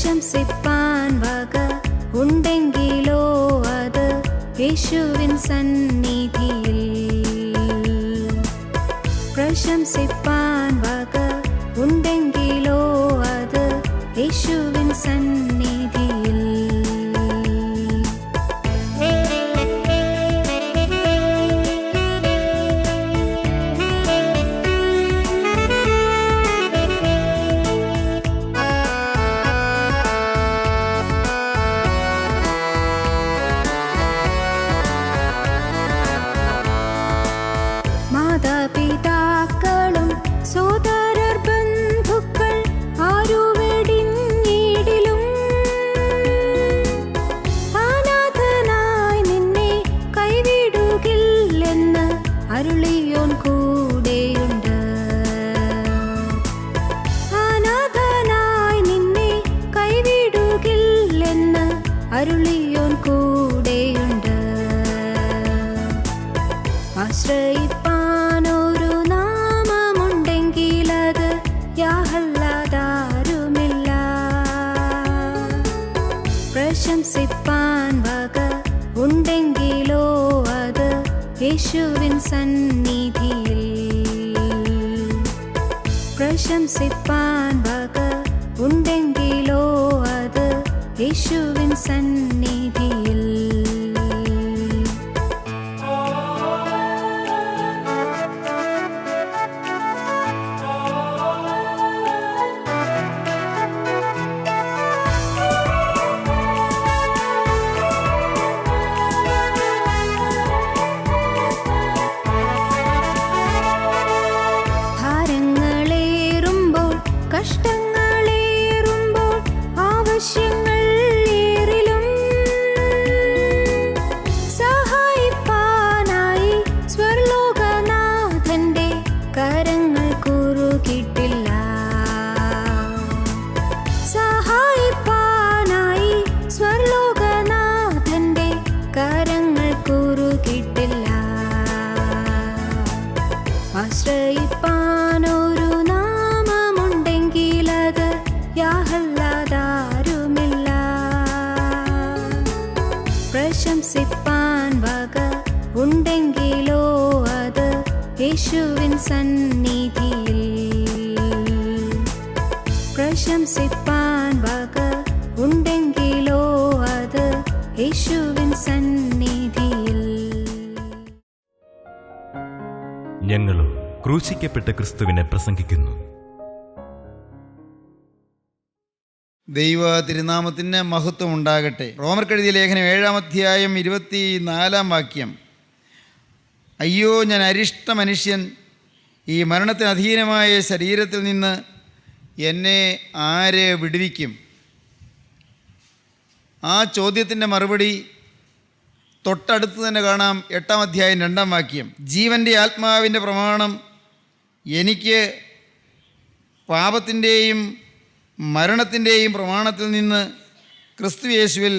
പ്രശംസിപ്പാൻ വക ഉണ്ടെങ്കിലോ അത് യേശുവിൻ സന്നിധിയിൽ. പ്രശംസിപ്പാൻ വക ഉണ്ടെങ്കിലോ അത് യേശുവിൻ സന്നിധിയിൽ. മാതാപിതാക്കളും സോദരർ ബന്ധുക്കൾ ആരുവെടിഞ്ഞിടിലും അനാഥനായി നിന്നെ കൈവിടുകില്ലെന്ന് അരുളിയോൻ കൂടെയുണ്ട്. അനാഥനായി നിന്നെ കൈവിടുകില്ലെന്ന് അരുളിയോൻ കൂടെയുണ്ട്. ആശ്രയിപ്പാനൊരു നാമമുണ്ടെങ്കിലത് യാഹല്ലാതാരുമില്ല. പ്രശംസിപ്പാൻ വക ഉണ്ടെങ്കിലോ അത് യേശുവിൻ സന്നിധിയിൽ. പ്രശംസിപ്പാൻ വക ഉണ്ടെങ്കിലോ അത് യേശുവിൻ സന്നിധിയിൽ. കഷ്ടങ്ങളേറുമ്പോൾ ആവശ്യങ്ങൾ ഏറിലും സഹായിപ്പാനായി സ്വർലോകനാഥന്റെ കരങ്ങൾ കുറുകിട്ടില്ല. സഹായിപ്പാനായി സ്വർലോകനാഥന്റെ കരങ്ങൾ കുറുകിട്ടില്ല. ആശ്രയിപ്പാനൊരു നാമമുണ്ടെങ്കിലത് യാഹല്ലാതാരുമില്ല. പ്രശംസിപ്പാൻ വക ഉണ്ടെങ്കിലോ അത് യേശുവിൻ സന്നിധിയിൽ. പ്രശംസിപ്പാൻ വക ഉണ്ടെങ്കിലോ അത് യേശുവിൻ സന്നിധിയിൽ. ഞങ്ങളും ക്രൂശിക്കപ്പെട്ട ക്രിസ്തുവിനെ പ്രസംഗിക്കുന്നു. ദൈവ തിരുനാമത്തിന് മഹത്വം ഉണ്ടാകട്ടെ. റോമർക്കെഴുതിയ ലേഖനം 7-ാം അധ്യായം 24-ാം വാക്യം. അയ്യോ, ഞാൻ അരിഷ്ട മനുഷ്യൻ, ഈ മരണത്തിന് അധീനമായ ശരീരത്തിൽ നിന്ന് എന്നെ ആര് വിടുവിക്കും? ആ ചോദ്യത്തിൻ്റെ മറുപടി തൊട്ടടുത്ത് തന്നെ കാണാം. 8-ാം അധ്യായം 2-ാം വാക്യം. ജീവൻ്റെ ആത്മാവിൻ്റെ പ്രമാണം എനിക്ക് പാപത്തിൻ്റെയും മരണത്തിൻ്റെയും പ്രമാണത്തിൽ നിന്ന് ക്രിസ്തുയേശുവിൽ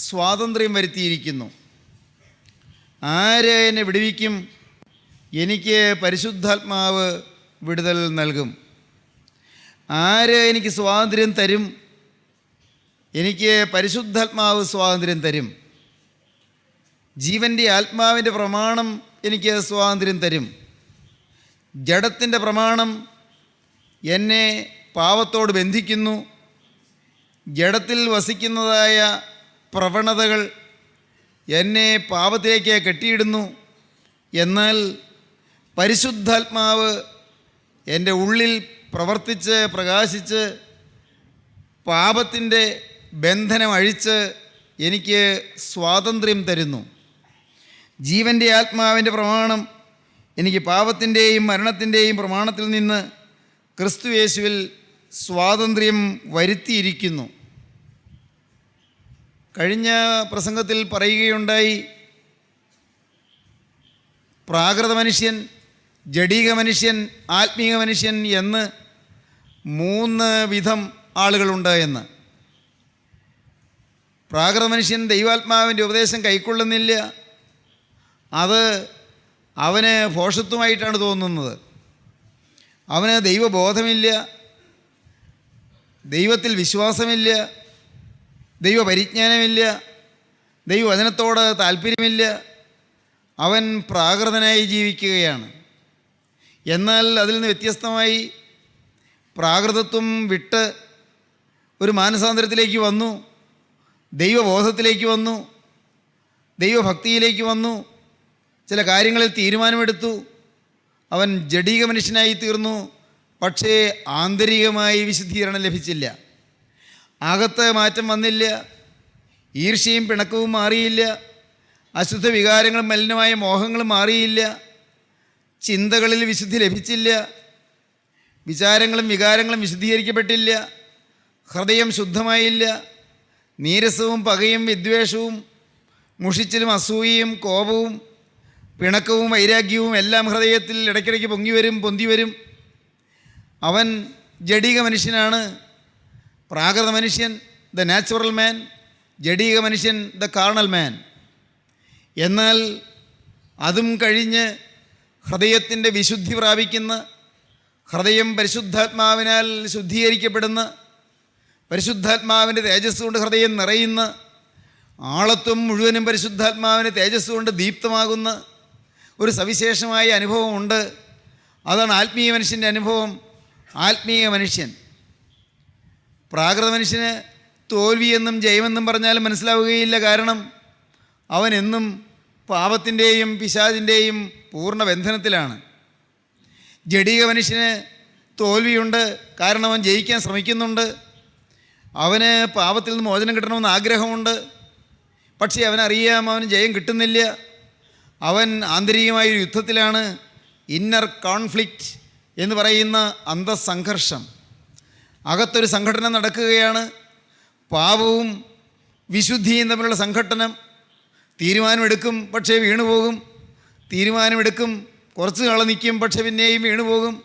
സ്വാതന്ത്ര്യം വരുത്തിയിരിക്കുന്നു. ആര് എന്നെ വിടുവിക്കും? എനിക്ക് പരിശുദ്ധാത്മാവ് വിടുതൽ നൽകും. ആര് എനിക്ക് സ്വാതന്ത്ര്യം തരും? എനിക്ക് പരിശുദ്ധാത്മാവ് സ്വാതന്ത്ര്യം തരും. ജീവൻ്റെ ആത്മാവിൻ്റെ പ്രമാണം എനിക്ക് സ്വാതന്ത്ര്യം തരും. ജഡത്തിൻ്റെ പ്രമാണം എന്നെ പാപത്തോട് ബന്ധിക്കുന്നു. ജഡത്തിൽ വസിക്കുന്നതായ പ്രവണതകൾ എന്നെ പാപത്തിലേക്ക് കെട്ടിയിടുന്നു. എന്നാൽ പരിശുദ്ധാത്മാവ് എൻ്റെ ഉള്ളിൽ പ്രവർത്തിച്ച് പ്രകാശിച്ച് പാപത്തിൻ്റെ ബന്ധനം അഴിച്ച് എനിക്ക് സ്വാതന്ത്ര്യം തരുന്നു. ജീവൻ്റെ ആത്മാവിൻ്റെ പ്രമാണം എനിക്ക് പാപത്തിൻ്റെയും മരണത്തിൻ്റെയും പ്രമാണത്തിൽ നിന്ന് ക്രിസ്തുയേശുവിൽ സ്വാതന്ത്ര്യം വരുത്തിയിരിക്കുന്നു. കഴിഞ്ഞ പ്രസംഗത്തിൽ പറയുകയുണ്ടായി, പ്രാകൃത മനുഷ്യൻ, ജഡീക മനുഷ്യൻ, ആത്മീക മനുഷ്യൻ എന്ന് 3 വിധം ആളുകളുണ്ട് എന്ന്. പ്രാകൃത മനുഷ്യൻ ദൈവാത്മാവിൻ്റെ ഉപദേശം കൈക്കൊള്ളുന്നില്ല. അത് അവന് ഭോഷത്വമായിട്ടാണ് തോന്നുന്നത്. അവന് ദൈവബോധമില്ല, ദൈവത്തിൽ വിശ്വാസമില്ല, ദൈവപരിജ്ഞാനമില്ല, ദൈവവചനത്തോട് താല്പര്യമില്ല. അവൻ പ്രാകൃതനായി ജീവിക്കുകയാണ്. എന്നാൽ അതിൽ നിന്ന് വ്യത്യസ്തമായി പ്രാകൃതത്വം വിട്ട് ഒരു മാനസാന്തരത്തിലേക്ക് വന്നു, ദൈവബോധത്തിലേക്ക് വന്നു, ദൈവഭക്തിയിലേക്ക് വന്നു, ചില കാര്യങ്ങളിൽ തീരുമാനമെടുത്തു. അവൻ ജഡീക മനുഷ്യനായി തീർന്നു. പക്ഷേ ആന്തരികമായി വിശുദ്ധീകരണം ലഭിച്ചില്ല. അകത്ത് മാറ്റം വന്നില്ല. ഈർഷ്യയും പിണക്കവും മാറിയില്ല. അശുദ്ധ വികാരങ്ങളും മലിനമായ മോഹങ്ങളും മാറിയില്ല. ചിന്തകളിൽ വിശുദ്ധി ലഭിച്ചില്ല. വിചാരങ്ങളും വികാരങ്ങളും വിശുദ്ധീകരിക്കപ്പെട്ടില്ല. ഹൃദയം ശുദ്ധമായില്ല. നീരസവും പകയും വിദ്വേഷവും മുഷിച്ചിലും അസൂയയും കോപവും പിണക്കവും വൈരാഗ്യവും എല്ലാം ഹൃദയത്തിൽ ഇടയ്ക്കിടയ്ക്ക് പൊന്തി വരും. അവൻ ജഡീക മനുഷ്യനാണ്. പ്രാകൃത മനുഷ്യൻ ദ നാച്ചുറൽ മാൻ, ജഡീക മനുഷ്യൻ ദ കാർണൽ മാൻ. എന്നാൽ അതും കഴിഞ്ഞ് ഹൃദയത്തിൻ്റെ വിശുദ്ധി പ്രാപിക്കുന്ന, ഹൃദയം പരിശുദ്ധാത്മാവിനാൽ ശുദ്ധീകരിക്കപ്പെടുന്ന, പരിശുദ്ധാത്മാവിൻ്റെ തേജസ് കൊണ്ട് ഹൃദയം നിറയുന്ന, ആളത്വം മുഴുവനും പരിശുദ്ധാത്മാവിൻ്റെ തേജസ് കൊണ്ട് ദീപ്തമാകുന്ന ഒരു സവിശേഷമായ അനുഭവമുണ്ട്. അതാണ് ആത്മീയ മനുഷ്യൻ്റെ അനുഭവം. ആത്മീയ മനുഷ്യൻ, പ്രാകൃത മനുഷ്യന് തോൽവിയെന്നും ജയമെന്നും പറഞ്ഞാലും മനസ്സിലാവുകയില്ല. കാരണം അവൻ എന്നും പാപത്തിൻ്റെയും പിശാചിൻ്റെയും പൂർണ്ണ ബന്ധനത്തിലാണ്. ജഡീക മനുഷ്യന് തോൽവിയുണ്ട്, കാരണം അവൻ ജയിക്കാൻ ശ്രമിക്കുന്നുണ്ട്. അവന് പാപത്തിൽ നിന്ന് മോചനം കിട്ടണമെന്ന് ആഗ്രഹമുണ്ട്. പക്ഷേ അവനറിയാം അവന് ജയം കിട്ടുന്നില്ല. അവൻ ആന്തരികമായൊരു യുദ്ധത്തിലാണ്. ഇന്നർ കോൺഫ്ലിക്റ്റ് എന്ന് പറയുന്ന അന്തസ്സംഘർഷം. അകത്തൊരു സംഘടന നടക്കുകയാണ്. പാപവും വിശുദ്ധിയും തമ്മിലുള്ള സംഘട്ടനം. തീരുമാനമെടുക്കും, പക്ഷേ വീണുപോകും. തീരുമാനമെടുക്കും, കുറച്ച് നാൾ നിൽക്കും, പക്ഷേ പിന്നെയും വീണുപോകും.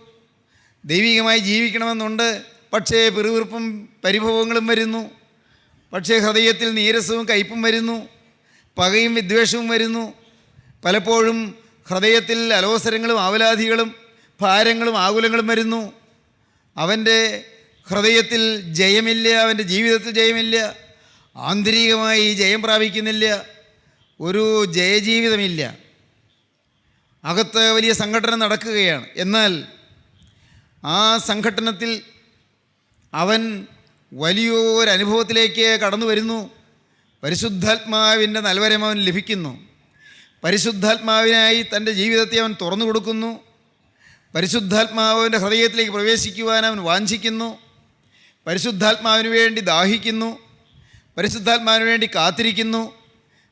ദൈവികമായി ജീവിക്കണമെന്നുണ്ട്, പക്ഷേ പിറുവിറുപ്പും പരിഭവങ്ങളും വരുന്നു. പക്ഷേ ഹൃദയത്തിൽ നീരസവും കയ്പും വരുന്നു, പകയും വിദ്വേഷവും വരുന്നു. പലപ്പോഴും ഹൃദയത്തിൽ അലോസരങ്ങളും ആവലാധികളും ഭാരങ്ങളും ആകുലങ്ങളും വരുന്നു. അവൻ്റെ ഹൃദയത്തിൽ ജയമില്ല, അവൻ്റെ ജീവിതത്തിൽ ജയമില്ല, ആന്തരികമായി ജയം പ്രാപിക്കുന്നില്ല, ഒരു ജയജീവിതമില്ല. അകത്ത് വലിയ സംഘടന നടക്കുകയാണ്. എന്നാൽ ആ സംഘട്ടനത്തിൽ അവൻ വലിയൊരനുഭവത്തിലേക്ക് കടന്നു വരുന്നു. പരിശുദ്ധാത്മാവിൻ്റെ നൽവരം അവൻ ലഭിക്കുന്നു. പരിശുദ്ധാത്മാവിനായി തൻ്റെ ജീവിതത്തെ അവൻ തുറന്നു കൊടുക്കുന്നു. പരിശുദ്ധാത്മാവിൻ്റെ ഹൃദയത്തിലേക്ക് പ്രവേശിക്കുവാൻ അവൻ വാഞ്ചിക്കുന്നു. പരിശുദ്ധാത്മാവിന് വേണ്ടി ദാഹിക്കുന്നു. പരിശുദ്ധാത്മാവിന് വേണ്ടി കാത്തിരിക്കുന്നു.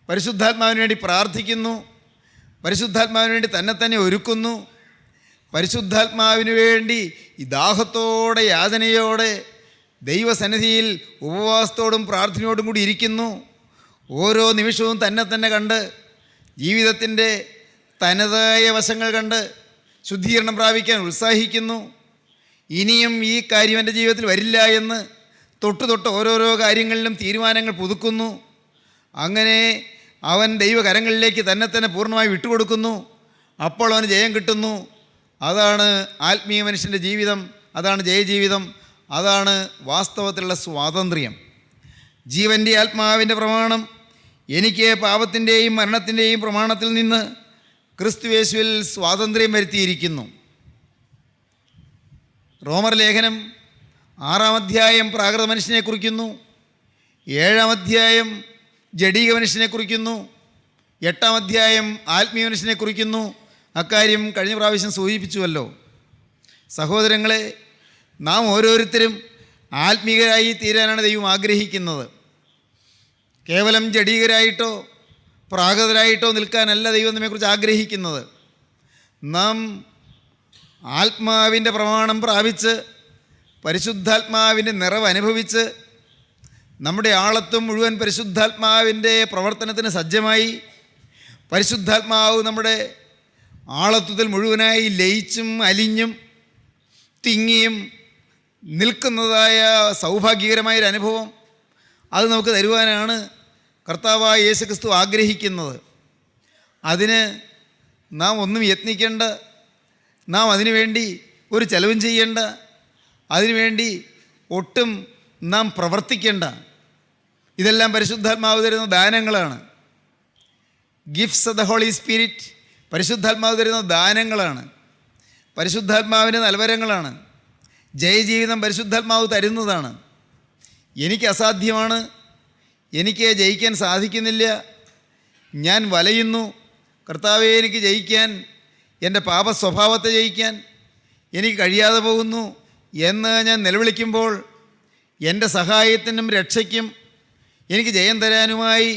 പരിശുദ്ധാത്മാവിന് വേണ്ടി പ്രാർത്ഥിക്കുന്നു. പരിശുദ്ധാത്മാവിന് വേണ്ടി തന്നെ ഒരുക്കുന്നു. പരിശുദ്ധാത്മാവിന് വേണ്ടി ഈ ദാഹത്തോടെ യാതനയോടെ ദൈവസന്നിധിയിൽ ഉപവാസത്തോടും പ്രാർത്ഥനയോടും കൂടി ഇരിക്കുന്നു. ഓരോ നിമിഷവും തന്നെ കണ്ട് ജീവിതത്തിൻ്റെ തനതായ വശങ്ങൾ കണ്ട് ശുദ്ധീകരണം പ്രാപിക്കാൻ ഉത്സാഹിക്കുന്നു. ഇനിയും ഈ കാര്യം എൻ്റെ ജീവിതത്തിൽ വരില്ല എന്ന് തൊട്ട് ഓരോരോ കാര്യങ്ങളിലും തീരുമാനങ്ങൾ പുതുക്കുന്നു. അങ്ങനെ അവൻ ദൈവകരങ്ങളിലേക്ക് തന്നെ പൂർണ്ണമായി വിട്ടുകൊടുക്കുന്നു. അപ്പോൾ അവന് ജയം കിട്ടുന്നു. അതാണ് ആത്മീയ മനുഷ്യൻ്റെ ജീവിതം. അതാണ് ജയജീവിതം. അതാണ് വാസ്തവത്തിലുള്ള സ്വാതന്ത്ര്യം. ജീവൻ്റെ ആത്മാവിൻ്റെ പ്രമാണം എനിക്ക് പാപത്തിൻ്റെയും മരണത്തിൻ്റെയും പ്രമാണത്തിൽ നിന്ന് ക്രിസ്തുയേശുവിൽ സ്വാതന്ത്ര്യം വരുത്തിയിരിക്കുന്നു. റോമർ ലേഖനം 6-ാം അധ്യായം പ്രാകൃത മനുഷ്യനെ കുറിക്കുന്നു. 7-ാം അധ്യായം ജഡീക മനുഷ്യനെ കുറിക്കുന്നു. 8-ാം അധ്യായം ആത്മീയ മനുഷ്യനെ കുറിക്കുന്നു. അക്കാര്യം കഴിഞ്ഞ പ്രാവശ്യം സൂചിപ്പിച്ചുവല്ലോ. സഹോദരങ്ങളെ, നാം ഓരോരുത്തരും ആത്മീയരായി തീരാനാണ് ദൈവം ആഗ്രഹിക്കുന്നത്. കേവലം ജഡീകരായിട്ടോ പ്രാകൃതരായിട്ടോ നിൽക്കാനല്ല ദൈവം നമ്മെക്കുറിച്ച് ആഗ്രഹിക്കുന്നത്. നാം ആത്മാവിൻ്റെ പ്രമാണം പ്രാപിച്ച് പരിശുദ്ധാത്മാവിൻ്റെ നിറവ് അനുഭവിച്ച് നമ്മുടെ ആളത്വം മുഴുവൻ പരിശുദ്ധാത്മാവിൻ്റെ പ്രവർത്തനത്തിന് സജ്ജമായി പരിശുദ്ധാത്മാവ് നമ്മുടെ ആളത്വത്തിൽ മുഴുവനായി ലയിച്ചും അലിഞ്ഞും തിങ്ങിയും നിൽക്കുന്നതായ സൗഭാഗ്യകരമായൊരു അനുഭവം അത് നമുക്ക് തരുവാനാണ് കർത്താവായ യേശുക്രിസ്തു ആഗ്രഹിക്കുന്നത്. അതിന് നാം ഒന്നും യത്നിക്കേണ്ട, നാം അതിനുവേണ്ടി ഒരു ചെലവും ചെയ്യേണ്ട, അതിനുവേണ്ടി ഒട്ടും നാം പ്രവർത്തിക്കേണ്ട. ഇതെല്ലാം പരിശുദ്ധാത്മാവ് തരുന്ന ദാനങ്ങളാണ്. Gifts of the holy spirit പരിശുദ്ധാത്മാവ് തരുന്ന ദാനങ്ങളാണ്, പരിശുദ്ധാത്മാവിൻ്റെ നൽവരങ്ങളാണ്. ജയജീവിതം പരിശുദ്ധാത്മാവ് തരുന്നതാണ്. എനിക്ക് അസാധ്യമാണ്, എനിക്ക് ജയിക്കാൻ സാധിക്കുന്നില്ല, ഞാൻ വലയുന്നു, കർത്താവേ എനിക്ക് ജയിക്കാൻ, എൻ്റെ പാപ സ്വഭാവത്തെ ജയിക്കാൻ എനിക്ക് കഴിയാതെ പോകുന്നു എന്ന് ഞാൻ നിലവിളിക്കുമ്പോൾ എൻ്റെ സഹായത്തിനും രക്ഷയ്ക്കും എനിക്ക് ജയം തരാനുമായി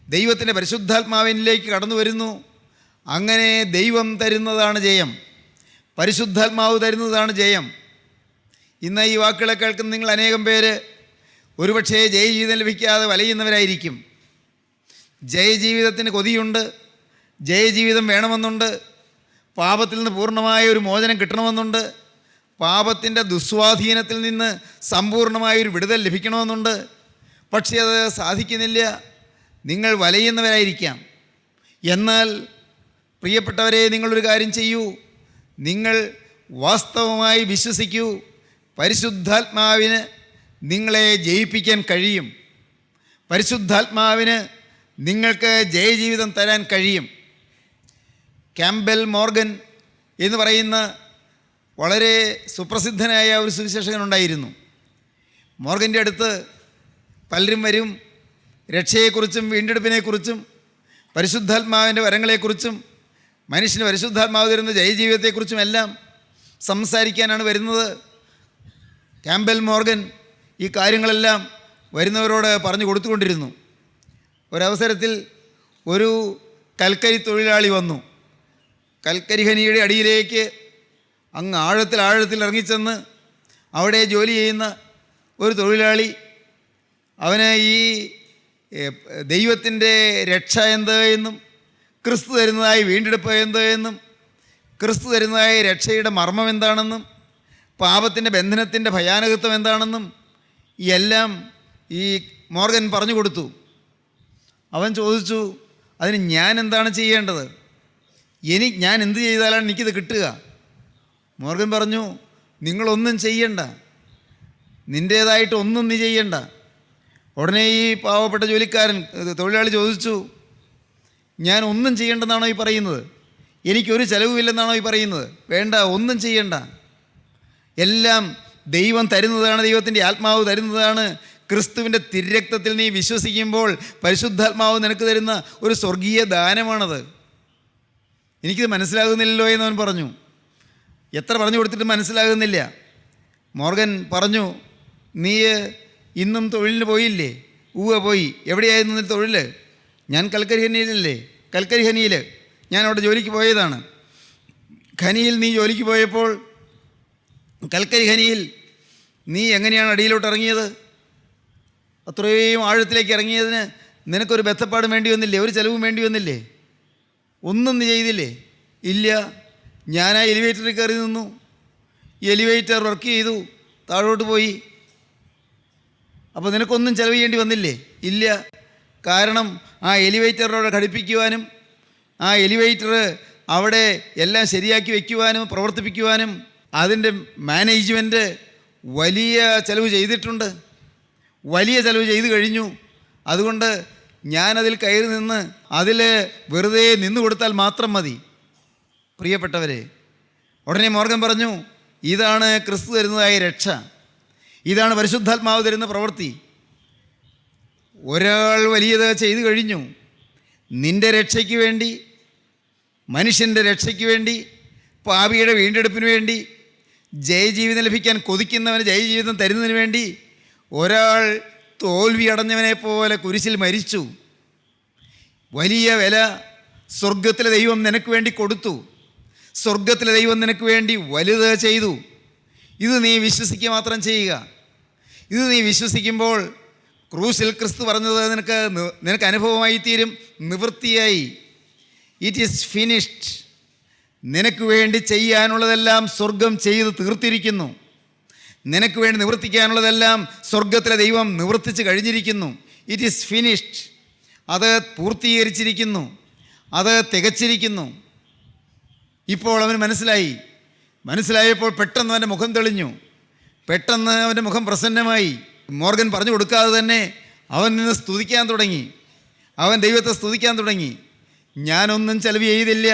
ദൈവത്തിൻ്റെ പരിശുദ്ധാത്മാവിനിലേക്ക് കടന്നു വരുന്നു. അങ്ങനെ ദൈവം തരുന്നതാണ് ജയം, പരിശുദ്ധാത്മാവ് തരുന്നതാണ് ജയം. ഇന്ന് ഈ വാക്കുകളെ കേൾക്കുന്ന നിങ്ങൾ അനേകം പേര് ഒരുപക്ഷേ ജയജീവിതം ലഭിക്കാതെ വലയുന്നവരായിരിക്കും. ജയജീവിതത്തിന് കൊതിയുണ്ട്, ജയജീവിതം വേണമെന്നുണ്ട്, പാപത്തിൽ നിന്ന് പൂർണ്ണമായ ഒരു മോചനം കിട്ടണമെന്നുണ്ട്, പാപത്തിൻ്റെ ദുസ്വാധീനത്തിൽ നിന്ന് സമ്പൂർണ്ണമായൊരു വിടുതൽ ലഭിക്കണമെന്നുണ്ട്. പക്ഷേ അത് സാധിക്കുന്നില്ല. നിങ്ങൾ വലയുന്നവരായിരിക്കാം. എന്നാൽ പ്രിയപ്പെട്ടവരെ, നിങ്ങളൊരു കാര്യം ചെയ്യൂ. നിങ്ങൾ വാസ്തവമായി വിശ്വസിക്കൂ, പരിശുദ്ധാത്മാവിന് നിങ്ങളെ ജയിപ്പിക്കാൻ കഴിയും. പരിശുദ്ധാത്മാവിന് നിങ്ങൾക്ക് ജയജീവിതം തരാൻ കഴിയും. ക്യാമ്പൽ മോർഗൻ എന്ന് പറയുന്ന വളരെ സുപ്രസിദ്ധനായ ഒരു സുവിശേഷകനുണ്ടായിരുന്നു. മോർഗൻ്റെ അടുത്ത് പലരും വരും. രക്ഷയെക്കുറിച്ചും വീണ്ടെടുപ്പിനെക്കുറിച്ചും പരിശുദ്ധാത്മാവിൻ്റെ വരങ്ങളെക്കുറിച്ചും മനുഷ്യന് പരിശുദ്ധാത്മാവ് തരുന്ന ജയജീവിതത്തെക്കുറിച്ചും എല്ലാം സംസാരിക്കാനാണ് വരുന്നത്. ക്യാമ്പൽ മോർഗൻ ഈ കാര്യങ്ങളെല്ലാം വരുന്നവരോട് പറഞ്ഞു കൊടുത്തുകൊണ്ടിരുന്നു. ഒരവസരത്തിൽ ഒരു കൽക്കരി തൊഴിലാളി വന്നു. കൽക്കരി ഖനിയുടെ അടിയിലേക്ക് അങ്ങ് ആഴത്തിൽ ഇറങ്ങിച്ചെന്ന് അവിടെ ജോലി ചെയ്യുന്ന ഒരു തൊഴിലാളി, അവന് ഈ ദൈവത്തിൻ്റെ രക്ഷ എന്ത് എന്നും ക്രിസ്തു തരുന്നതായി വീണ്ടെടുപ്പ് എന്ത് എന്നും ക്രിസ്തു തരുന്നതായ രക്ഷയുടെ മർമ്മം എന്താണെന്നും പാപത്തിൻ്റെ ബന്ധനത്തിൻ്റെ ഭയാനകത്വം എന്താണെന്നും എല്ലാം ഈ മോർഗൻ പറഞ്ഞു കൊടുത്തു. അവൻ ചോദിച്ചു, അതിന് ഞാൻ എന്താണ് ചെയ്യേണ്ടത്? ഞാൻ എന്ത് ചെയ്താലാണ് എനിക്കിത് കിട്ടുക? മോർഗൻ പറഞ്ഞു, നിങ്ങളൊന്നും ചെയ്യണ്ട, നിൻ്റേതായിട്ട് ഒന്നും നീ ചെയ്യണ്ട. ഉടനെ ഈ പാവപ്പെട്ട ജോലിക്കാരൻ തൊഴിലാളി ചോദിച്ചു, ഞാൻ ഒന്നും ചെയ്യേണ്ടെന്നാണോ ഈ പറയുന്നത്? എനിക്കൊരു ചിലവുമില്ലെന്നാണോ ഈ പറയുന്നത്? വേണ്ട, ഒന്നും ചെയ്യണ്ട, എല്ലാം ദൈവം തരുന്നതാണ്, ദൈവത്തിൻ്റെ ആത്മാവ് തരുന്നതാണ്. ക്രിസ്തുവിൻ്റെ തിരുരക്തത്തിൽ നീ വിശ്വസിക്കുമ്പോൾ പരിശുദ്ധാത്മാവ് നിനക്ക് തരുന്ന ഒരു സ്വർഗീയ ദാനമാണത്. എനിക്കിത് മനസ്സിലാകുന്നില്ലല്ലോ എന്നവൻ പറഞ്ഞു. എത്ര പറഞ്ഞു കൊടുത്തിട്ട് മനസ്സിലാകുന്നില്ല. മോർഗൻ പറഞ്ഞു, നീ ഇന്നും തൊഴിലിന് പോയില്ലേ? പോയി. എവിടെയായിരുന്നു നിന്റെ തൊഴിൽ? ഞാൻ കൽക്കരി ഖനിയിൽ ഞാൻ അവിടെ ജോലിക്ക് പോയതാണ്. ഖനിയിൽ നീ ജോലിക്ക് പോയപ്പോൾ കൽക്കരി ഖനിയിൽ നീ എങ്ങനെയാണ് അടിയിലോട്ട് ഇറങ്ങിയത്? അത്രയും ആഴത്തിലേക്ക് ഇറങ്ങിയതിന് നിനക്കൊരു ബന്ധപ്പാടും വേണ്ടി വന്നില്ലേ? ഒരു ചിലവും വേണ്ടി വന്നില്ലേ? ഒന്നും നീ ചെയ്തില്ലേ? ഇല്ല. ഞാൻ ആ എലിവേറ്ററിൽ കയറി നിന്നു, എലിവേറ്റർ വർക്ക് ചെയ്തു, താഴോട്ട് പോയി. അപ്പോൾ നിനക്കൊന്നും ചിലവ് ചെയ്യേണ്ടി വന്നില്ലേ? ഇല്ല. കാരണം ആ എലിവേറ്ററിലൂടെ ഘടിപ്പിക്കുവാനും ആ എലിവേറ്റർ അവിടെ എല്ലാം ശരിയാക്കി വയ്ക്കുവാനും പ്രവർത്തിപ്പിക്കുവാനും അതിൻ്റെ മാനേജ്മെൻറ്റ് വലിയ ചിലവ് ചെയ്തിട്ടുണ്ട്, വലിയ ചിലവ് ചെയ്തു കഴിഞ്ഞു. അതുകൊണ്ട് ഞാനതിൽ കയറി നിന്ന് അതിൽ വെറുതെ നിന്നു കൊടുത്താൽ മാത്രം മതി. പ്രിയപ്പെട്ടവരെ, ഉടനെ മോർഗൻ പറഞ്ഞു, ഇതാണ് ക്രിസ്തു തരുന്നതായ രക്ഷ, ഇതാണ് പരിശുദ്ധാത്മാവ് തരുന്ന പ്രവൃത്തി. ഒരാൾ വലിയത് ചെയ്തു കഴിഞ്ഞു. നിൻ്റെ രക്ഷയ്ക്ക് വേണ്ടി, മനുഷ്യൻ്റെ രക്ഷയ്ക്ക് വേണ്ടി, പാപിയുടെ വീണ്ടെടുപ്പിന് വേണ്ടി, ജയജീവിതം ലഭിക്കാൻ കൊതിക്കുന്നവന് ജയജീവിതം തരുന്നതിന് വേണ്ടി ഒരാൾ തോൽവി അടഞ്ഞവനെ പോലെ കുരിശിൽ മരിച്ചു. വലിയ വില സ്വർഗത്തിലെ ദൈവം നിനക്ക് വേണ്ടി കൊടുത്തു. സ്വർഗത്തിലെ ദൈവം നിനക്ക് വേണ്ടി വലുത് ചെയ്തു. ഇത് നീ വിശ്വസിക്കുക മാത്രം ചെയ്യുക. ഇത് നീ വിശ്വസിക്കുമ്പോൾ ക്രൂശിൽ ക്രിസ്തു പറഞ്ഞത് നിനക്ക് അനുഭവമായി തീരും, നിവൃത്തിയായി. It is finished. നിനക്ക് വേണ്ടി ചെയ്യാനുള്ളതെല്ലാം സ്വർഗം ചെയ്ത് തീർത്തിരിക്കുന്നു. നിനക്ക് വേണ്ടി നിവർത്തിക്കാനുള്ളതെല്ലാം സ്വർഗത്തിലെ ദൈവം നിവർത്തിച്ച് കഴിഞ്ഞിരിക്കുന്നു. It is finished. അത് പൂർത്തീകരിച്ചിരിക്കുന്നു, അത് തികച്ചിരിക്കുന്നു. ഇപ്പോൾ അവന് മനസ്സിലായപ്പോൾ പെട്ടെന്ന് അവൻ്റെ മുഖം തെളിഞ്ഞു, പെട്ടെന്ന് അവൻ്റെ മുഖം പ്രസന്നമായി. മോർഗൻ പറഞ്ഞു കൊടുക്കാതെ തന്നെ അവൻ നിന്ന് സ്തുതിക്കാൻ തുടങ്ങി. അവൻ ദൈവത്തെ സ്തുതിക്കാൻ തുടങ്ങി. ഞാനൊന്നും ചെലവ് ചെയ്തില്ല,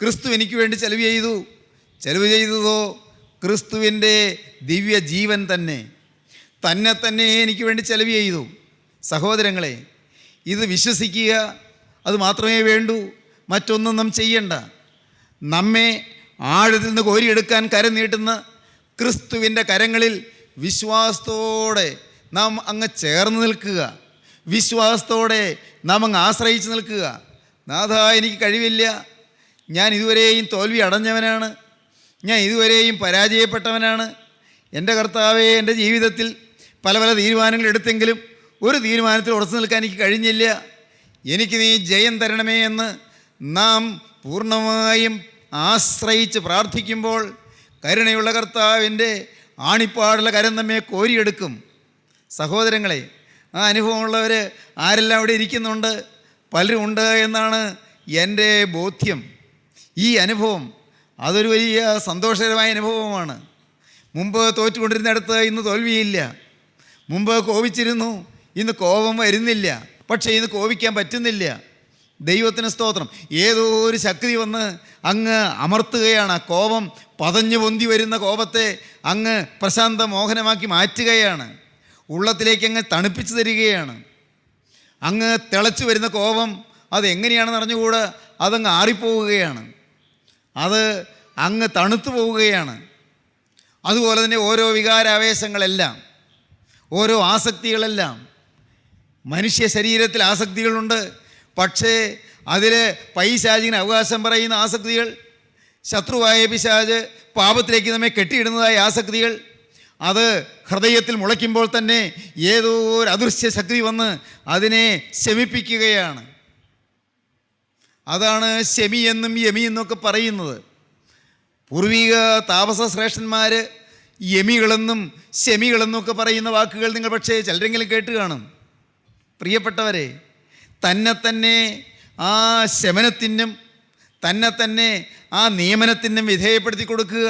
ക്രിസ്തു എനിക്ക് വേണ്ടി ചെലവ് ചെയ്തു. ചെലവ് ചെയ്തതോ ക്രിസ്തുവിൻ്റെ ദിവ്യ ജീവൻ തന്നെ തന്നെ എനിക്ക് വേണ്ടി ചെലവ് ചെയ്തു. സഹോദരങ്ങളെ, ഇത് വിശ്വസിക്കുക, അത് മാത്രമേ വേണ്ടൂ. മറ്റൊന്നും നാം ചെയ്യണ്ട. നമ്മെ ആഴത്തിൽ നിന്ന് കോരിയെടുക്കാൻ കരം നീട്ടുന്ന ക്രിസ്തുവിൻ്റെ കരങ്ങളിൽ വിശ്വാസത്തോടെ നാം അങ്ങ് ചേർന്ന് നിൽക്കുക. വിശ്വാസത്തോടെ നാം അങ്ങ് ആശ്രയിച്ച് നിൽക്കുക. നാഥ, എനിക്ക് കഴിവില്ല, ഞാൻ ഇതുവരെയും തോൽവി അടഞ്ഞവനാണ്, ഞാൻ ഇതുവരെയും പരാജയപ്പെട്ടവനാണ്. എൻ്റെ കർത്താവേ, എൻ്റെ ജീവിതത്തിൽ പല പല തീരുമാനങ്ങൾ എടുത്തെങ്കിലും ഒരു തീരുമാനത്തിൽ ഉറച്ചു നിൽക്കാൻ എനിക്ക് കഴിഞ്ഞില്ല. എനിക്ക് നീ ജയം തരണമേ എന്ന് നാം പൂർണ്ണമായും ആശ്രയിച്ച് പ്രാർത്ഥിക്കുമ്പോൾ കരുണയുള്ള കർത്താവിൻ്റെ ആണിപ്പാടുള്ള കരം നമ്മെ കോരിയെടുക്കും. സഹോദരങ്ങളെ, ആ അനുഭവമുള്ളവർ ആരെല്ലാം അവിടെ ഇരിക്കുന്നുണ്ട്? പലരും ഉണ്ട് എന്നാണ് എൻ്റെ ബോധ്യം. ഈ അനുഭവം അതൊരു വലിയ സന്തോഷകരമായ അനുഭവമാണ്. മുമ്പ് തോറ്റുകൊണ്ടിരുന്നിടത്ത് ഇന്ന് തോൽവിയില്ല. മുമ്പ് കോപിച്ചിരുന്നു, ഇന്ന് കോപം വരുന്നില്ല. പക്ഷേ ഇന്ന് കോപിക്കാൻ പറ്റുന്നില്ല. ദൈവത്തിന് സ്തോത്രം. ഏതോ ഒരു ശക്തി വന്ന് അങ്ങ് അമർത്തുകയാണ്. ആ കോപം, പതഞ്ഞു പൊന്തി വരുന്ന കോപത്തെ അങ്ങ് പ്രശാന്ത മോഹനമാക്കി മാറ്റുകയാണ്. ഉള്ളത്തിലേക്ക് അങ്ങ് തണുപ്പിച്ച് തരികയാണ്. അങ്ങ് തിളച്ചു വരുന്ന കോപം അതെങ്ങനെയാണെന്ന് അറിഞ്ഞുകൂടെ, അതങ്ങ് ആറിപ്പോവുകയാണ്. അത് അങ്ങ് തണുത്തു പോവുകയാണ്. അതുപോലെ തന്നെ ഓരോ വികാരാവേശങ്ങളെല്ലാം, ഓരോ ആസക്തികളെല്ലാം, മനുഷ്യ ശരീരത്തിൽ ആസക്തികളുണ്ട്. പക്ഷേ അതിൽ പൈശാചിന് അവകാശം പറയുന്ന ആസക്തികൾ, ശത്രുവായ പിശാച് പാപത്തിലേക്ക് നമ്മെ കെട്ടിയിടുന്നതായ ആസക്തികൾ, അത് ഹൃദയത്തിൽ മുളയ്ക്കുമ്പോൾ തന്നെ ഏതോ ഒരു അദൃശ്യ ശക്തി വന്ന് അതിനെ ശമിപ്പിക്കുകയാണ്. അതാണ് ശമി എന്നും യമി എന്നൊക്കെ പറയുന്നത്. പൂർവിക താപസ ശ്രേഷ്ഠന്മാർ യമികളെന്നും ശമികളെന്നൊക്കെ പറയുന്ന വാക്കുകൾ നിങ്ങൾ പക്ഷേ ചിലരെങ്കിലും കേട്ട് കാണും. പ്രിയപ്പെട്ടവരെ, തന്നെ ആ ശമനത്തിനും തന്നെ ആ നിയമനത്തിനും വിധേയപ്പെടുത്തി കൊടുക്കുക,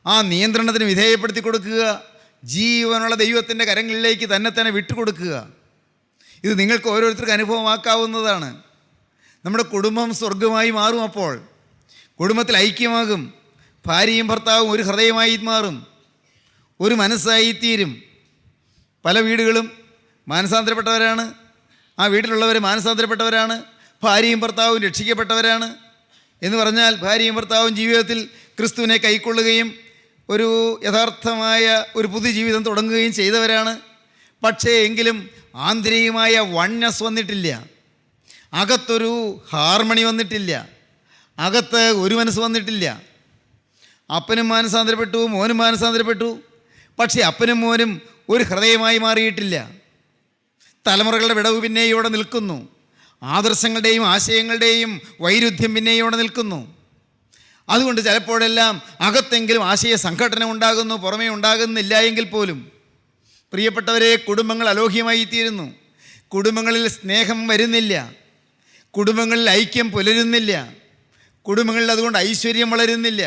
ആ നിയന്ത്രണത്തിന് വിധേയപ്പെടുത്തി കൊടുക്കുക, ജീവനുള്ള ദൈവത്തിൻ്റെ കരങ്ങളിലേക്ക് തന്നെ വിട്ടുകൊടുക്കുക. ഇത് നിങ്ങൾക്ക് ഓരോരുത്തർക്കും അനുഭവമാക്കാവുന്നതാണ്. നമ്മുടെ കുടുംബം സ്വർഗമായി മാറും. അപ്പോൾ കുടുംബത്തിൽ ഐക്യമാകും. ഭാര്യയും ഭർത്താവും ഒരു ഹൃദയമായി മാറും, ഒരു മനസ്സായി തീരും. പല വീടുകളും മാനസാന്തരപ്പെട്ടവരാണ്. ആ വീട്ടിലുള്ളവർ മാനസാന്തരപ്പെട്ടവരാണ്. ഭാര്യയും ഭർത്താവും രക്ഷിക്കപ്പെട്ടവരാണ്. എന്ന് പറഞ്ഞാൽ ഭാര്യയും ഭർത്താവും ജീവിതത്തിൽ ക്രിസ്തുവിനെ കൈക്കൊള്ളുകയും ഒരു യഥാർത്ഥമായ ഒരു പുതുജീവിതം തുടങ്ങുകയും ചെയ്തവരാണ്. പക്ഷേ എങ്കിലും ആന്തരികമായ വണ്ണസ് വന്നിട്ടില്ല. അകത്തൊരു ഹാർമണി വന്നിട്ടില്ല. അകത്ത് ഒരു മനസ്സ് വന്നിട്ടില്ല. അപ്പനും മാനസാന്തരപ്പെട്ടു, മോനും മാനസാന്തരപ്പെട്ടു. പക്ഷേ അപ്പനും മോനും ഒരു ഹൃദയമായി മാറിയിട്ടില്ല. തലമുറകളുടെ വിടവ് പിന്നെയും ഇവിടെ നിൽക്കുന്നു. ആദർശങ്ങളുടെയും ആശയങ്ങളുടെയും വൈരുദ്ധ്യം പിന്നെയും ഇവിടെ നിൽക്കുന്നു. അതുകൊണ്ട് ചിലപ്പോഴെല്ലാം അകത്തെങ്കിലും ആശയ സംഘടന ഉണ്ടാകുന്നു, പുറമേ ഉണ്ടാകുന്നില്ല എങ്കിൽ പോലും പ്രിയപ്പെട്ടവരെ, കുടുംബങ്ങൾ അലോഹ്യമായി തീരുന്നു. കുടുംബങ്ങളിൽ സ്നേഹം വരുന്നില്ല. കുടുംബങ്ങളിൽ ഐക്യം പുലരുന്നില്ല. കുടുംബങ്ങളിൽ അതുകൊണ്ട് ഐശ്വര്യം വളരുന്നില്ല.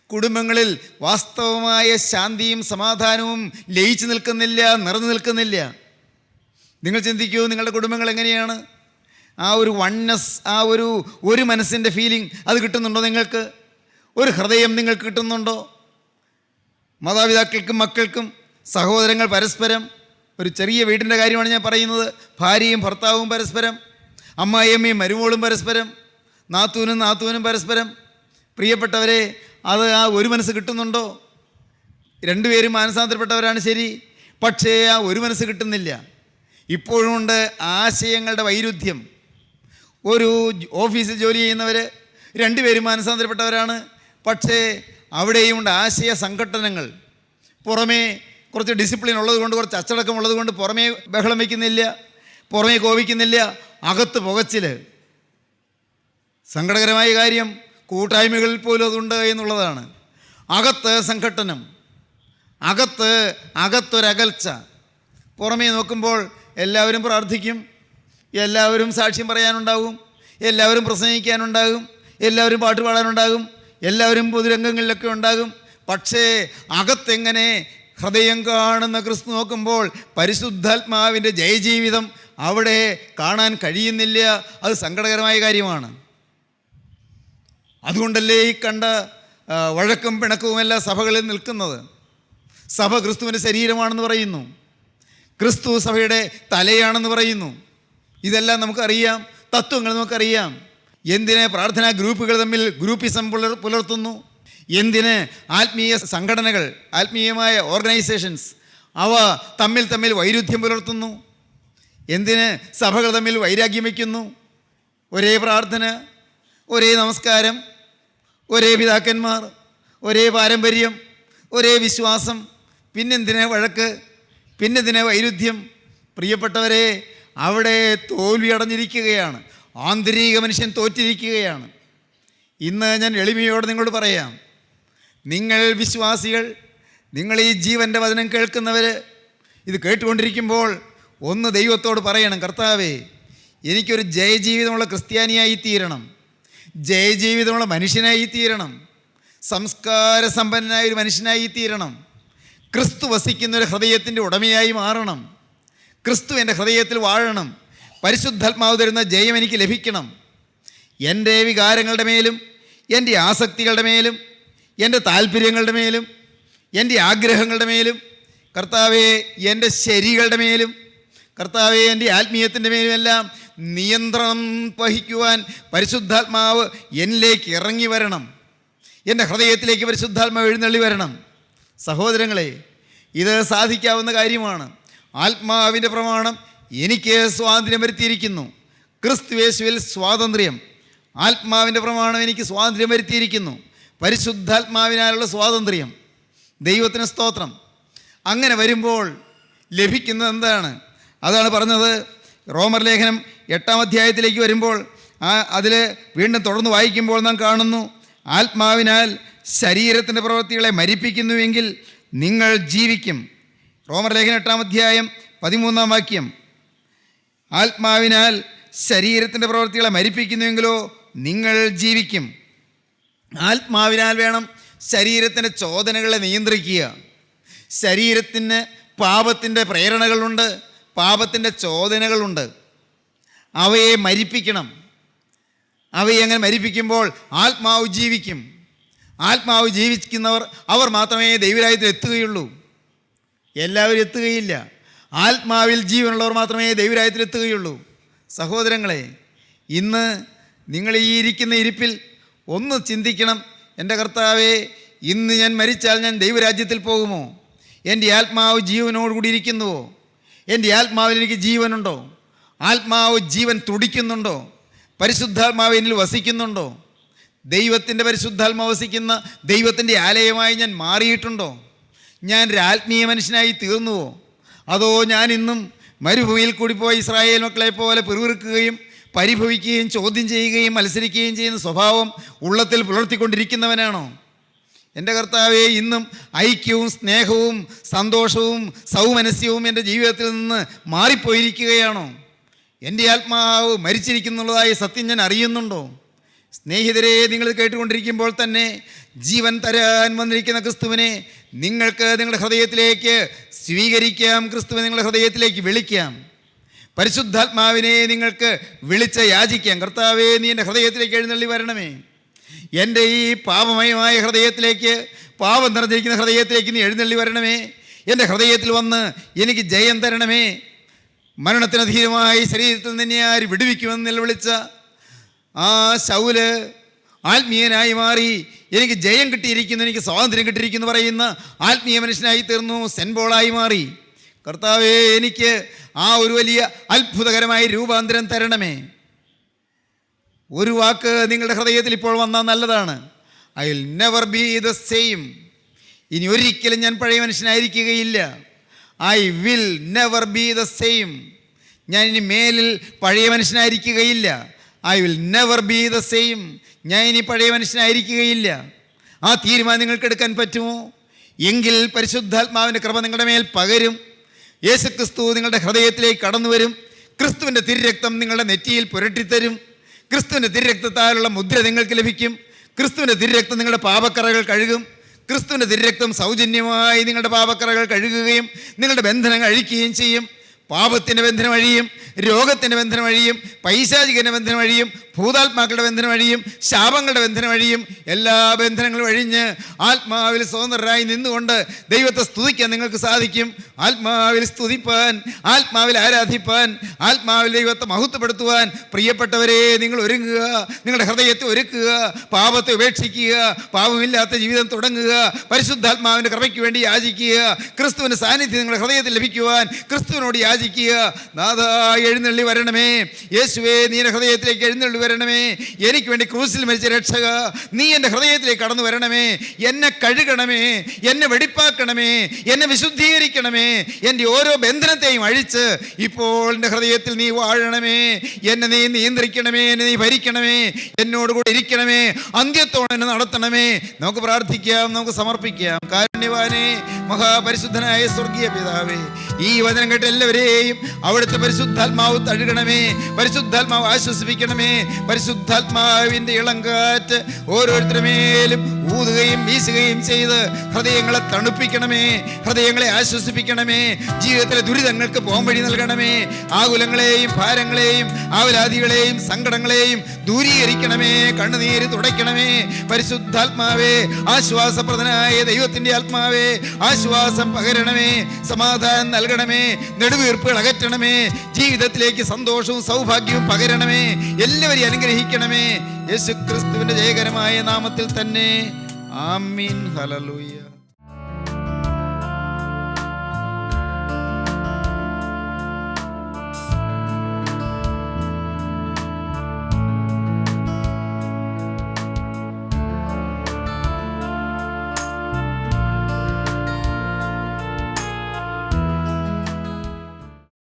കുടുംബങ്ങളിൽ വാസ്തവമായ ശാന്തിയും സമാധാനവും ലയിച്ചു നിൽക്കുന്നില്ല, നിറഞ്ഞു നിൽക്കുന്നില്ല. നിങ്ങൾ ചിന്തിക്കൂ, നിങ്ങളുടെ കുടുംബങ്ങൾ എങ്ങനെയാണ്? ആ ഒരു വണ്ണസ്, ആ ഒരു മനസ്സിൻ്റെ ഫീലിംഗ് അത് കിട്ടുന്നുണ്ടോ നിങ്ങൾക്ക്? ഒരു ഹൃദയം നിങ്ങൾക്ക് കിട്ടുന്നുണ്ടോ? മാതാപിതാക്കൾക്കും മക്കൾക്കും, സഹോദരങ്ങൾ പരസ്പരം, ഒരു ചെറിയ വീടിൻ്റെ കാര്യമാണ് ഞാൻ പറയുന്നത്, ഭാര്യയും ഭർത്താവും പരസ്പരം, അമ്മായിയമ്മയും മരുമോളും പരസ്പരം, നാത്തൂനും പരസ്പരം. പ്രിയപ്പെട്ടവരെ, അത് ആ ഒരു മനസ്സ് കിട്ടുന്നുണ്ടോ? രണ്ടുപേരും മാനസാന്തരപ്പെട്ടവരാണ് ശരി, പക്ഷേ ആ ഒരു മനസ്സ് കിട്ടുന്നില്ല. ഇപ്പോഴുമുണ്ട് ആശയങ്ങളുടെ വൈരുദ്ധ്യം. ഒരു ഓഫീസിൽ ജോലി ചെയ്യുന്നവർ രണ്ടുപേരും മാനസാന്തരപ്പെട്ടവരാണ്, പക്ഷേ അവിടെയും ഉണ്ട് ആശയ സംഘട്ടനങ്ങൾ. പുറമേ കുറച്ച് ഡിസിപ്ലിൻ ഉള്ളതുകൊണ്ട്, കുറച്ച് അച്ചടക്കം ഉള്ളതുകൊണ്ട് പുറമേ ബഹളം വയ്ക്കുന്നില്ല, പുറമേ കോപിക്കുന്നില്ല, അകത്ത് പുകച്ചിൽ. സങ്കടകരമായ കാര്യം കൂട്ടായ്മകളിൽ പോലും അതുണ്ട് എന്നുള്ളതാണ്. അകത്ത് സംഘട്ടനം, അകത്തൊരകൽച്ച. പുറമേ നോക്കുമ്പോൾ എല്ലാവരും പ്രാർത്ഥിക്കും, എല്ലാവരും സാക്ഷ്യം പറയാനുണ്ടാകും, എല്ലാവരും പ്രസംഗിക്കാനുണ്ടാകും, എല്ലാവരും പാട്ട് പാടാനുണ്ടാകും, എല്ലാവരും പൊതുരംഗങ്ങളിലൊക്കെ ഉണ്ടാകും. പക്ഷേ അകത്തെങ്ങനെ ഹൃദയം കാണുന്ന ക്രിസ്തു നോക്കുമ്പോൾ പരിശുദ്ധാത്മാവിൻ്റെ ജയജീവിതം അവിടെ കാണാൻ കഴിയുന്നില്ല. അത് സങ്കടകരമായ കാര്യമാണ്. അതുകൊണ്ടല്ലേ ഈ കണ്ട വഴക്കും പിണക്കവുമെല്ലാം സഭകളിൽ നിൽക്കുന്നത്. സഭ ക്രിസ്തുവിൻ്റെ ശരീരമാണെന്ന് പറയുന്നു, ക്രിസ്തു സഭയുടെ തലയാണെന്ന് പറയുന്നു. ഇതെല്ലാം നമുക്കറിയാം, തത്വങ്ങൾ നമുക്കറിയാം. എന്തിന് പ്രാർത്ഥനാ ഗ്രൂപ്പുകൾ തമ്മിൽ ഗ്രൂപ്പിസം പുലർത്തുന്നു? എന്തിന് ആത്മീയ സംഘടനകൾ, ആത്മീയമായ ഓർഗനൈസേഷൻസ് അവ തമ്മിൽ വൈരുദ്ധ്യം പുലർത്തുന്നു? എന്തിന് സഭകൾ തമ്മിൽ വൈരാഗ്യം വയ്ക്കുന്നു? ഒരേ പ്രാർത്ഥന, ഒരേ നമസ്കാരം, ഒരേ പിതാക്കന്മാർ, ഒരേ പാരമ്പര്യം, ഒരേ വിശ്വാസം, പിന്നെന്തിന് വഴക്ക്, പിന്നെന്തിന് വൈരുദ്ധ്യം? പ്രിയപ്പെട്ടവരെ, അവിടെ തോൽവി അടഞ്ഞിരിക്കുകയാണ്. ആന്തരിക മനുഷ്യൻ തോറ്റിരിക്കുകയാണ്. ഇന്ന് ഞാൻ എളിമയോട് നിങ്ങളോട് പറയാം, നിങ്ങൾ വിശ്വാസികൾ, നിങ്ങൾ ഈ ജീവൻ്റെ വചനം കേൾക്കുന്നവർ, ഇത് കേട്ടുകൊണ്ടിരിക്കുമ്പോൾ ഒന്ന് ദൈവത്തോട് പറയണം, കർത്താവേ, എനിക്കൊരു ജയജീവിതമുള്ള ക്രിസ്ത്യാനിയായി തീരണം, ജയജീവിതമുള്ള മനുഷ്യനായി തീരണം, സംസ്കാര സമ്പന്നനായ ഒരു മനുഷ്യനായി തീരണം, ക്രിസ്തു വസിക്കുന്നൊരു ഹൃദയത്തിൻ്റെ ഉടമയായി മാറണം, ക്രിസ്തു എൻ്റെ ഹൃദയത്തിൽ വാഴണം, പരിശുദ്ധാത്മാവ് തരുന്ന ജയം എനിക്ക് ലഭിക്കണം. എൻ്റെ വികാരങ്ങളുടെ മേലും എൻ്റെ ആസക്തികളുടെ മേലും എൻ്റെ താല്പര്യങ്ങളുടെ മേലും എൻ്റെ ആഗ്രഹങ്ങളുടെ മേലും കർത്താവേ, എൻ്റെ ശരികളുടെ മേലും കർത്താവേ, എൻ്റെ ആത്മീയത്തിൻ്റെ മേലുമെല്ലാം നിയന്ത്രണം വഹിക്കുവാൻ പരിശുദ്ധാത്മാവ് എന്നിലേക്ക് ഇറങ്ങി വരണം. എൻ്റെ ഹൃദയത്തിലേക്ക് പരിശുദ്ധാത്മാവ് എഴുന്നള്ളി വരണം. സഹോദരങ്ങളെ, ഇത് സാധിക്കാവുന്ന കാര്യമാണ്. ആത്മാവിൻ്റെ പ്രമാണം എനിക്ക് സ്വാതന്ത്ര്യം വരുത്തിയിരിക്കുന്നു. ക്രിസ്തുയേശുവിൽ സ്വാതന്ത്ര്യം. ആത്മാവിൻ്റെ പ്രമാണം എനിക്ക് സ്വാതന്ത്ര്യം വരുത്തിയിരിക്കുന്നു. പരിശുദ്ധാത്മാവിനാലുള്ള സ്വാതന്ത്ര്യം. ദൈവത്തിന് സ്തോത്രം. അങ്ങനെ വരുമ്പോൾ ലഭിക്കുന്നത് എന്താണ്? അതാണ് പറഞ്ഞത്. റോമർ ലേഖനം 8-ാം അധ്യായത്തിലേക്ക് വരുമ്പോൾ അതിൽ വീണ്ടും തുടർന്ന് വായിക്കുമ്പോൾ നാം കാണുന്നു, ആത്മാവിനാൽ ശരീരത്തിൻ്റെ പ്രവൃത്തികളെ മരിപ്പിക്കുന്നുവെങ്കിൽ നിങ്ങൾ ജീവിക്കും. റോമർ ലേഖനം 8-ാം അധ്യായം 13-ാം വാക്യം. ആത്മാവിനാൽ ശരീരത്തിൻ്റെ പ്രവൃത്തികളെ മരിപ്പിക്കുന്നുവെങ്കിലോ നിങ്ങൾ ജീവിക്കും. ആത്മാവിനാൽ വേണം ശരീരത്തിൻ്റെ ചോദനകളെ നിയന്ത്രിക്കുക. ശരീരത്തിന് പാപത്തിൻ്റെ പ്രേരണകളുണ്ട്, പാപത്തിൻ്റെ ചോദനകളുണ്ട്. അവയെ മരിപ്പിക്കണം. അവയെ അങ്ങനെ മരിപ്പിക്കുമ്പോൾ ആത്മാവ് ജീവിക്കും. ആത്മാവ് ജീവിക്കുന്നവർ അവർ മാത്രമേ ദൈവരാജ്യത്തിൽ എത്തുകയുള്ളൂ. എല്ലാവരും എത്തുകയില്ല. ആത്മാവിൽ ജീവനുള്ളവർ മാത്രമേ ദൈവരാജ്യത്തിൽ എത്തുകയുള്ളൂ. സഹോദരങ്ങളെ, ഇന്ന് നിങ്ങൾ ഈ ഇരിക്കുന്ന ഇരിപ്പിൽ ഒന്ന് ചിന്തിക്കണം, എൻ്റെ കർത്താവേ, ഇന്ന് ഞാൻ മരിച്ചാൽ ഞാൻ ദൈവരാജ്യത്തിൽ പോകുമോ? എൻ്റെ ആത്മാവ് ജീവനോടുകൂടി ഇരിക്കുന്നുവോ? എൻ്റെ ആത്മാവിൽ എനിക്ക് ജീവനുണ്ടോ? ആത്മാവ് ജീവൻ തുടിക്കുന്നുണ്ടോ? പരിശുദ്ധാത്മാവ് എന്നിൽ വസിക്കുന്നുണ്ടോ? ദൈവത്തിൻ്റെ പരിശുദ്ധാത്മാവ് വസിക്കുന്ന ദൈവത്തിൻ്റെ ആലയമായി ഞാൻ മാറിയിട്ടുണ്ടോ? ഞാൻ ഒരു ആത്മീയ മനുഷ്യനായി തീർന്നുവോ? അതോ ഞാൻ ഇന്നും മരുഭൂമിയിൽ കൂടി പോയി ഇസ്രായേൽ മക്കളെ പോലെ പിറുവിറുക്കുകയും പരിഭവിക്കുകയും ചോദ്യം ചെയ്യുകയും മത്സരിക്കുകയും ചെയ്യുന്ന സ്വഭാവം ഉള്ളത്തിൽ പുലർത്തിക്കൊണ്ടിരിക്കുന്നവനാണോ? എൻ്റെ കർത്താവേ, ഇന്നും ഐക്യവും സ്നേഹവും സന്തോഷവും സൗമനസ്യവും എൻ്റെ ജീവിതത്തിൽ നിന്ന് മാറിപ്പോയിരിക്കുകയാണോ? എൻ്റെ ആത്മാവ് മരിച്ചിരിക്കുന്നുള്ളതായി സത്യം ഞാൻ അറിയുന്നുണ്ടോ? സ്നേഹിതരെ, നിങ്ങൾ കേട്ടുകൊണ്ടിരിക്കുമ്പോൾ തന്നെ ജീവൻ തരാൻ വന്നിരിക്കുന്ന ക്രിസ്തുവിനെ നിങ്ങൾക്ക് നിങ്ങളുടെ ഹൃദയത്തിലേക്ക് സ്വീകരിക്കാം. ക്രിസ്തുവിനെ നിങ്ങളുടെ ഹൃദയത്തിലേക്ക് വിളിക്കാം. പരിശുദ്ധാത്മാവിനെ നിങ്ങൾക്ക് വിളിച്ച് യാചിക്കാം. കർത്താവേ, നീ എൻ്റെ ഹൃദയത്തിലേക്ക് എഴുന്നള്ളി വരണമേ. എൻ്റെ ഈ പാപമയമായ ഹൃദയത്തിലേക്ക്, പാപം നിറഞ്ഞിരിക്കുന്ന ഹൃദയത്തിലേക്ക് നീ എഴുന്നള്ളി വരണമേ. എൻ്റെ ഹൃദയത്തിൽ വന്ന് എനിക്ക് ജയം തരണമേ. മരണത്തിനധീനമായി ശരീരത്തിൽ നിന്നെ ആര് വിടുവിക്കുമെന്ന് നിലവിളിച്ച ആ ശൗല് ആത്മീയനായി മാറി. എനിക്ക് ജയം കിട്ടിയിരിക്കുന്നു, എനിക്ക് സ്വാതന്ത്ര്യം കിട്ടിയിരിക്കുന്നു പറയുന്ന ആത്മീയ മനുഷ്യനായി തീർന്നു. സെൻറ്റ് പോളായി മാറി. കർത്താവേ, എനിക്ക് ആ ഒരു വലിയ അത്ഭുതകരമായ രൂപാന്തരം തരണമേ. ഒരു വാക്ക് നിങ്ങളുടെ ഹൃദയത്തിൽ ഇപ്പോൾ വന്നാൽ നല്ലതാണ്. I will never be the same. ഇനി ഒരിക്കലും ഞാൻ പഴയ മനുഷ്യനായിരിക്കുകയില്ല. I will never be the same. ഞാൻ ഇനി മേലിൽ പഴയ മനുഷ്യനായിരിക്കുകയില്ല. I will never be the same. ഞാൻ ഇനി പഴയ മനുഷ്യനായിരിക്കുകയില്ല. ആ തീരുമാനം നിങ്ങൾക്ക് എടുക്കാൻ പറ്റുമോ? എങ്കിൽ പരിശുദ്ധാത്മാവിൻ്റെ കൃപ നിങ്ങളുടെ മേൽ പകരും. യേശുക്രിസ്തു നിങ്ങളുടെ ഹൃദയത്തിലേക്ക് കടന്നു വരും. ക്രിസ്തുവിൻ്റെ തിരുരക്തം നിങ്ങളുടെ നെറ്റിയിൽ പുരട്ടിത്തരും. ക്രിസ്തുവിൻ്റെ തിരുരക്തത്താലുള്ള മുദ്ര നിങ്ങൾക്ക് ലഭിക്കും. ക്രിസ്തുവിൻ്റെ തിരുരക്തം നിങ്ങളുടെ പാപക്കറകൾ കഴുകും. ക്രിസ്തുവിൻ്റെ തിരുരക്തം സൗജന്യമായി നിങ്ങളുടെ പാപക്കറകൾ കഴുകുകയും നിങ്ങളുടെ ബന്ധനങ്ങൾ അഴിക്കുകയും ചെയ്യും. പാപത്തിൻ്റെ ബന്ധനം അഴിയും, രോഗത്തിൻ്റെ ബന്ധനം അഴിയും, പൈശാചികൻ്റെ ബന്ധനം അഴിയും, ഭൂതാത്മാക്കളുടെ ബന്ധനം അഴിയും, ശാപങ്ങളുടെ ബന്ധനം അഴിയും. എല്ലാ ബന്ധനങ്ങളും അഴിഞ്ഞ് ആത്മാവിൽ സ്വതന്ത്രരായി നിന്നുകൊണ്ട് ദൈവത്തെ സ്തുതിക്കാൻ നിങ്ങൾക്ക് സാധിക്കും. ആത്മാവിൽ സ്തുതിപ്പാൻ, ആത്മാവിൽ ആരാധിപ്പാൻ, ആത്മാവിൽ ദൈവത്തെ മഹത്വപ്പെടുത്തുവാൻ പ്രിയപ്പെട്ടവരെ നിങ്ങൾ ഒരുങ്ങുക. നിങ്ങളുടെ ഹൃദയത്തെ ഒരുക്കുക, പാപത്തെ ഉപേക്ഷിക്കുക, പാപമില്ലാത്ത ജീവിതം തുടങ്ങുക, പരിശുദ്ധാത്മാവിൻ്റെ കൃപയ്ക്ക് വേണ്ടി യാചിക്കുക, ക്രിസ്തുവിൻ്റെ സാന്നിധ്യം നിങ്ങളുടെ ഹൃദയത്തിൽ ലഭിക്കുവാൻ ക്രിസ്തുവിനോട് യാചിക്കുക. നാഥാ എഴുന്നള്ളി വരണമേ, യേശുവേ നീ എൻ്റെ ഹൃദയത്തിലേക്ക് എഴുന്നള്ളി വരണമേ, എനിക്ക് വേണ്ടി ക്രൂസിൽ മരിച്ച രക്ഷക നീ എൻ്റെ ഹൃദയത്തിലേക്ക് കടന്നു വരണമേ, എന്നെ കഴുകണമേ, എന്നെ വെടിപ്പാക്കണമേ, എന്നെ വിശുദ്ധീകരിക്കണമേ, എൻ്റെ ഓരോ ബന്ധനത്തെയും അഴിച്ച് ഇപ്പോൾ എൻ്റെ ഹൃദയത്തിൽ നീ വാഴണമേ, എന്നെ നീ നിയന്ത്രിക്കണമേ, എന്നെ നീ ഭരിക്കണമേ, എന്നോടുകൂടി ഇരിക്കണമേ, അന്ത്യത്തോടെ എന്നെ നടത്തണമേ. നമുക്ക് പ്രാർത്ഥിക്കാം, നമുക്ക് സമർപ്പിക്കാം. കാരുണ്യവാനേ, മഹാപരിശുദ്ധനായ സ്വർഗീയ പിതാവേ, ഈ വചനം കേട്ട് എല്ലാവരെയും അവിടുത്തെ പരിശുദ്ധാത്മാവ് തഴുകണമേ, പരിശുദ്ധാത്മാവ് ആശ്വസിപ്പിക്കണമേ. പരിശുദ്ധാത്മാവിൻ്റെ ഇളങ്കാറ്റ് ഓരോരുത്തരുമേലും ഊതുകയും വീശുകയും ചെയ്ത് ഹൃദയങ്ങളെ തണുപ്പിക്കണമേ, ഹൃദയങ്ങളെ ആശ്വസിപ്പിക്കണമേ, ജീവിതത്തിലെ ദുരിതങ്ങൾക്ക് പോംവഴി നൽകണമേ, ആകുലങ്ങളെയും ഭാരങ്ങളെയും ആവലാദികളെയും സങ്കടങ്ങളെയും ദൂരീകരിക്കണമേ, കണ്ണുനീര് തുടയ്ക്കണമേ. പരിശുദ്ധാത്മാവേ, ആശ്വാസപ്രദനായ ദൈവത്തിൻ്റെ ആത്മാവേ, ആശ്വാസം പകരണമേ, സമാധാനം നൽകണമേ, നെടുവീർപ്പുകൾ അകറ്റണമേ, ജീവിതത്തിലേക്ക് സന്തോഷവും സൗഭാഗ്യവും പകരണമേ, എല്ലാവരെയും അനുഗ്രഹിക്കണമേ. യേശുക്രിസ്തുവിന്റെ ജയകരമായ നാമത്തിൽ തന്നെ. ആമീൻ. ഹല്ലേലൂയ.